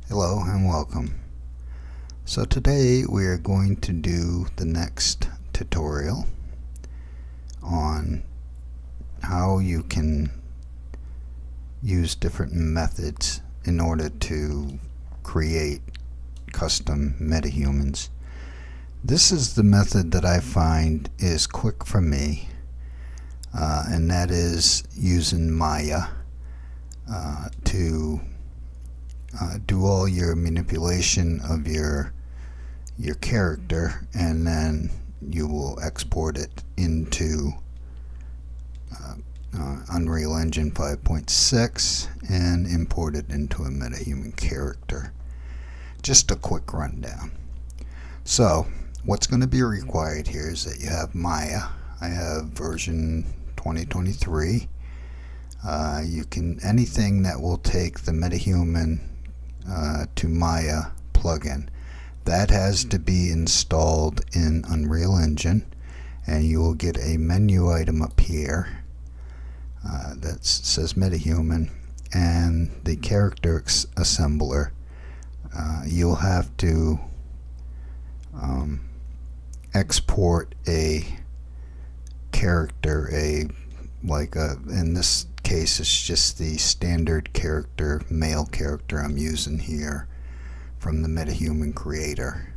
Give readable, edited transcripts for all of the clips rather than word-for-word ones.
Hello and welcome. So today we are going to do the next tutorial on how you can use different methods in order to create custom metahumans. This is the method that I find is quick for me, and that is using Maya to do all your manipulation of your character, and then you will export it into Unreal Engine 5.6 and import it into a metahuman character. Just a quick rundown. So what's going to be required here is that you have Maya. I have version 2023. You can anything that will take the Metahuman to Maya plugin. That has to be installed in Unreal Engine, and you will get a menu item up here that says Metahuman, and the character assembler. You'll have to export a character, in this case it's just the standard character, male character I'm using here from the Metahuman creator.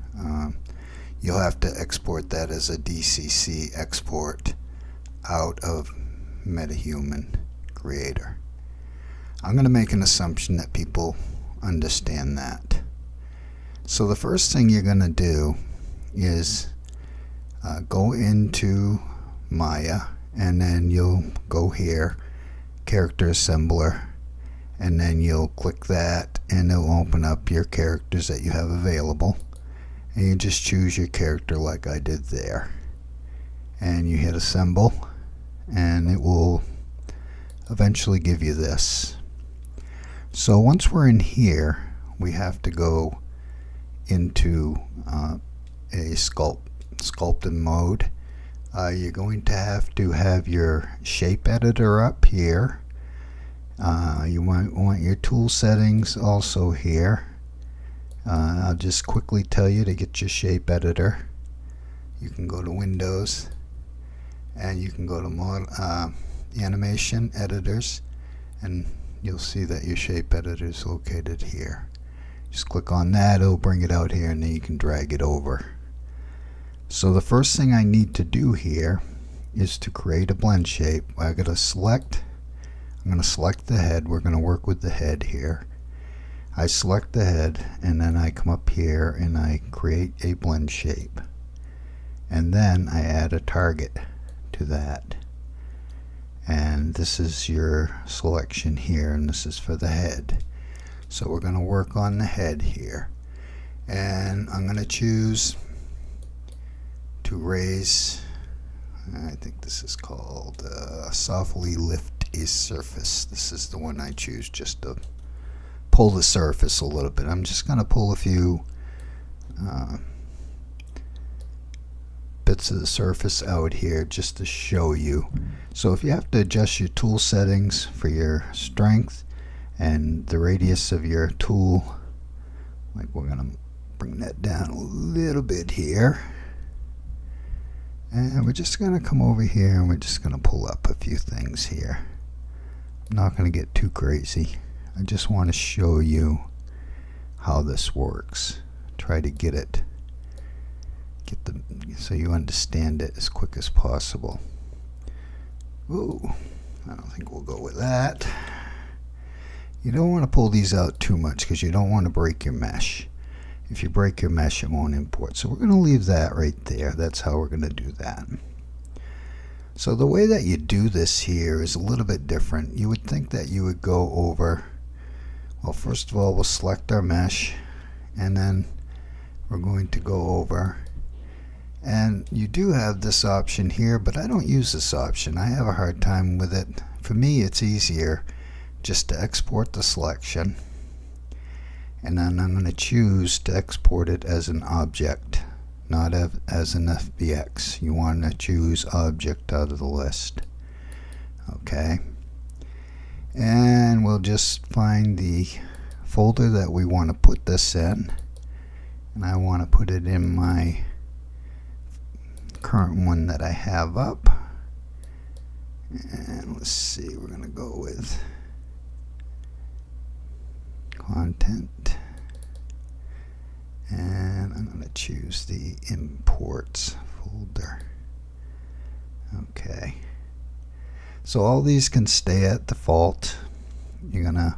You'll have to export that as a DCC export out of Metahuman creator. I'm going to make an assumption that people understand that. So the first thing you're going to do is go into Maya, and then you'll go here, character assembler, and then you'll click that and it'll open up your characters that you have available, and you just choose your character like I did there, and you hit assemble, and it will eventually give you this. So once we're in here, we have to go into a sculpting mode. You're going to have your shape editor up here. You might want your tool settings also here. I'll just quickly tell you to get your shape editor. You can go to Windows, and you can go to animation editors, and you'll see that your shape editor is located here. Just click on that, it'll bring it out here, and then you can drag it over. So the first thing I need to do here is to create a blend shape. I'm going to select the head. We're going to work with the head here. I select the head, and then I come up here and I create a blend shape, and then I add a target to that, and this is your selection here, and this is for the head. So we're going to work on the head here, and I'm going to choose to raise, I think this is called softly lift a surface. This is the one I choose, just to pull the surface a little bit. I'm just going to pull a few bits of the surface out here just to show you. So if you have to adjust your tool settings for your strength and the radius of your tool, like we're going to bring that down a little bit here. And we're just going to come over here and we're just going to pull up a few things here. I'm not going to get too crazy. I just want to show you how this works. Try to get so you understand it as quick as possible. Ooh, I don't think we'll go with that. You don't want to pull these out too much because you don't want to break your mesh. If you break your mesh, it won't import. So we're going to leave that right there. That's how we're going to do that. So the way that you do this here is a little bit different. You would think that you would go over, well, first of all, we'll select our mesh, and then we're going to go over, and you do have this option here, but I don't use this option. I have a hard time with it. For me, it's easier just to export the selection, and then I'm going to choose to export it as an object, not as an FBX. You want to choose object out of the list. Okay, and we'll just find the folder that we want to put this in, and I want to put it in my current one that I have up. And let's see, we're going to go with content, and I'm going to choose the imports folder. Okay, so all these can stay at default. You're going to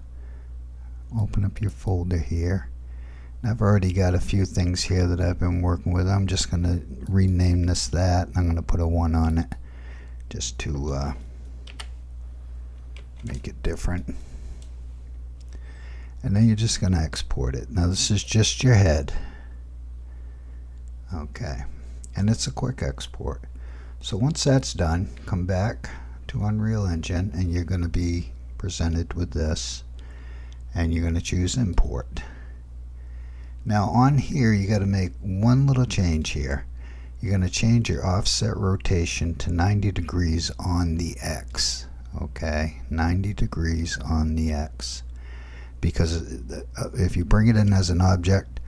open up your folder here. I've already got a few things here that I've been working with. I'm just going to rename this that. I'm going to put a 1 on it just to make it different. And then you're just going to export it. Now this is just your head. Okay, and it's a quick export. So once that's done, come back to Unreal Engine and you're going to be presented with this, and you're going to choose import. Now on here you got to make one little change here. You're going to change your offset rotation to 90 degrees on the X. Okay, 90 degrees on the X. Because if you bring it in as an object,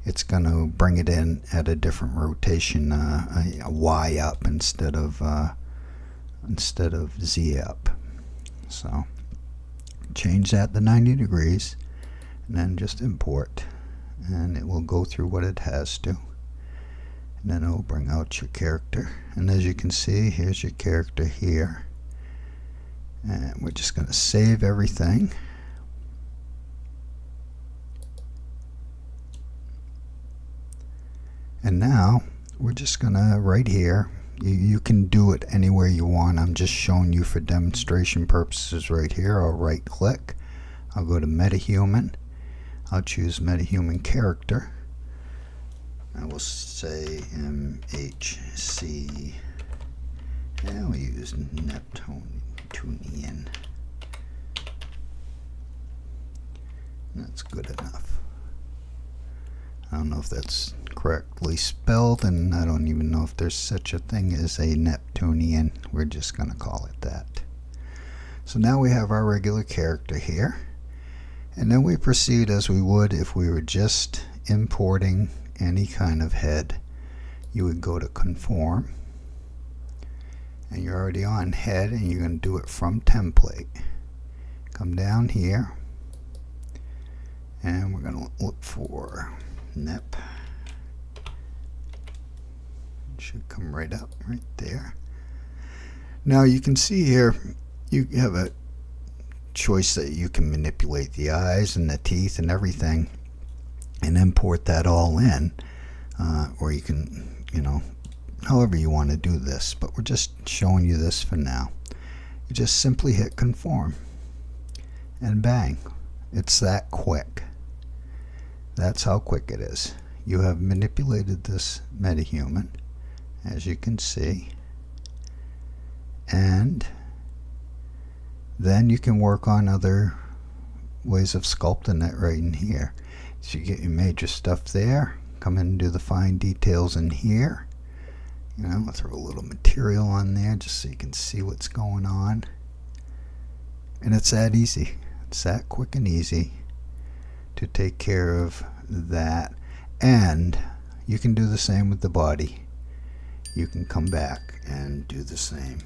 it's going to bring it in at a different rotation, a Y up instead of Z up. So change that to 90 degrees and then just import, and it will go through what it has to, and then it will bring out your character. And as you can see, here's your character here, and we're just going to save everything. And now we're just gonna, right here, you can do it anywhere you want. I'm just showing you for demonstration purposes right here. I'll right click, I'll go to Metahuman, I'll choose Metahuman character. I will say MHCC, and we'll use Neptunian. That's good enough. I don't know if that's correctly spelled, and I don't even know if there's such a thing as a Neptunian. We're just going to call it that. So now we have our regular character here, and then we proceed as we would if we were just importing any kind of head. You would go to conform, and you're already on head, and you're going to do it from template. Come down here, and we're going to look for Nep. It should come right up right there. Now you can see here you have a choice that you can manipulate the eyes and the teeth and everything and import that all in, or you can, however you want to do this, but we're just showing you this for now. You just simply hit conform and bang, it's that quick. That's how quick it is. You have manipulated this Metahuman, as you can see, and then you can work on other ways of sculpting it right in here. So you get your major stuff there, come in and do the fine details in here. I'll throw a little material on there just so you can see what's going on. And it's that easy. It's that quick and easy to take care of that. And you can do the same with the body. You can come back and do the same.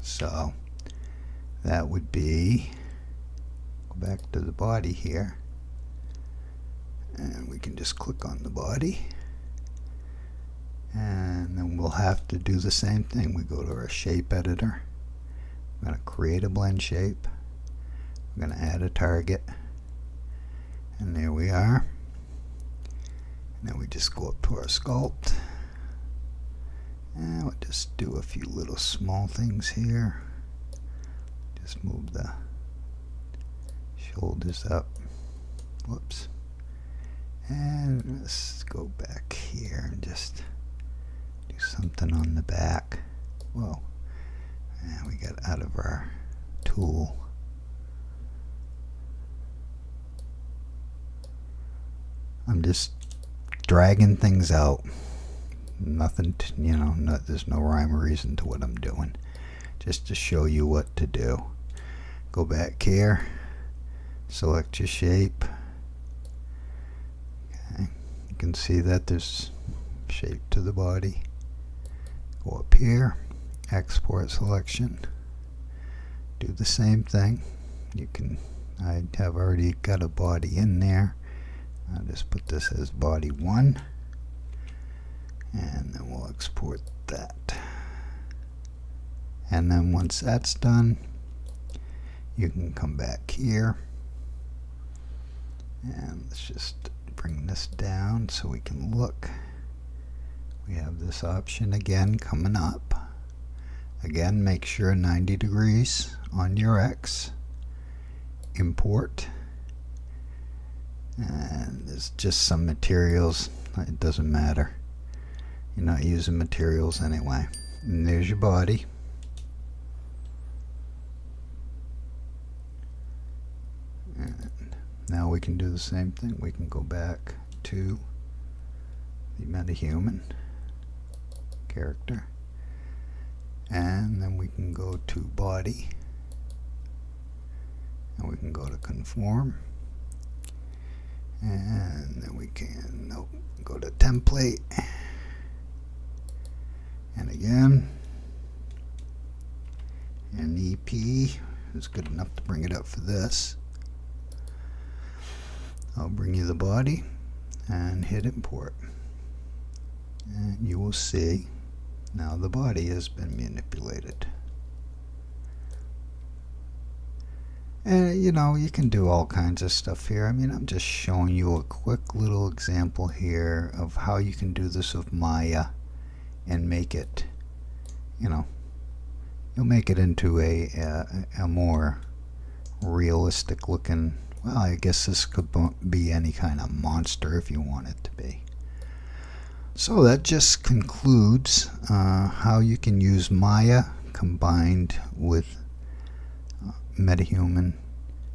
So that would be, go back to the body here, and we can just click on the body, and then we'll have to do the same thing. We go to our shape editor, we're going to create a blend shape, we're going to add a target, and there we are. And then we just go up to our sculpt, and we'll just do a few little small things here. Just move the shoulders up. Whoops. And let's go back here and just do something on the back. Whoa. And we got out of our tool. I'm just dragging things out. Nothing to, there's no rhyme or reason to what I'm doing. Just to show you what to do. Go back here, select your shape, can see that there's shape to the body. Go up here, export selection, do the same thing. You can, I have already got a body in there. I'll just put this as body 1, and then we'll export that. And then once that's done, you can come back here, and let's just bring this down so we can look. We have this option again coming up. Again, make sure 90 degrees on your X. Import. And there's just some materials. It doesn't matter. You're not using materials anyway. And there's your body. And now we can do the same thing. We can go back to the Metahuman character, and then we can go to body, and we can go to conform, and then we can go to template, and again, and EP is good enough to bring it up for this. I'll bring you the body and hit import, and you will see now the body has been manipulated. And you know, you can do all kinds of stuff here. I mean, I'm just showing you a quick little example here of how you can do this with Maya and make it, you know, you'll make it into a more realistic looking, well, I guess this could be any kind of monster if you want it to be. So that just concludes how you can use Maya combined with Metahuman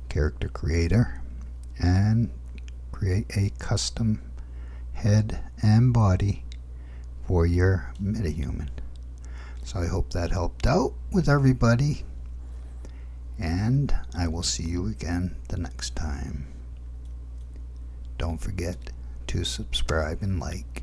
Character Creator and create a custom head and body for your Metahuman. So I hope that helped out with everybody, and I will see you again the next time. Don't forget to subscribe and like.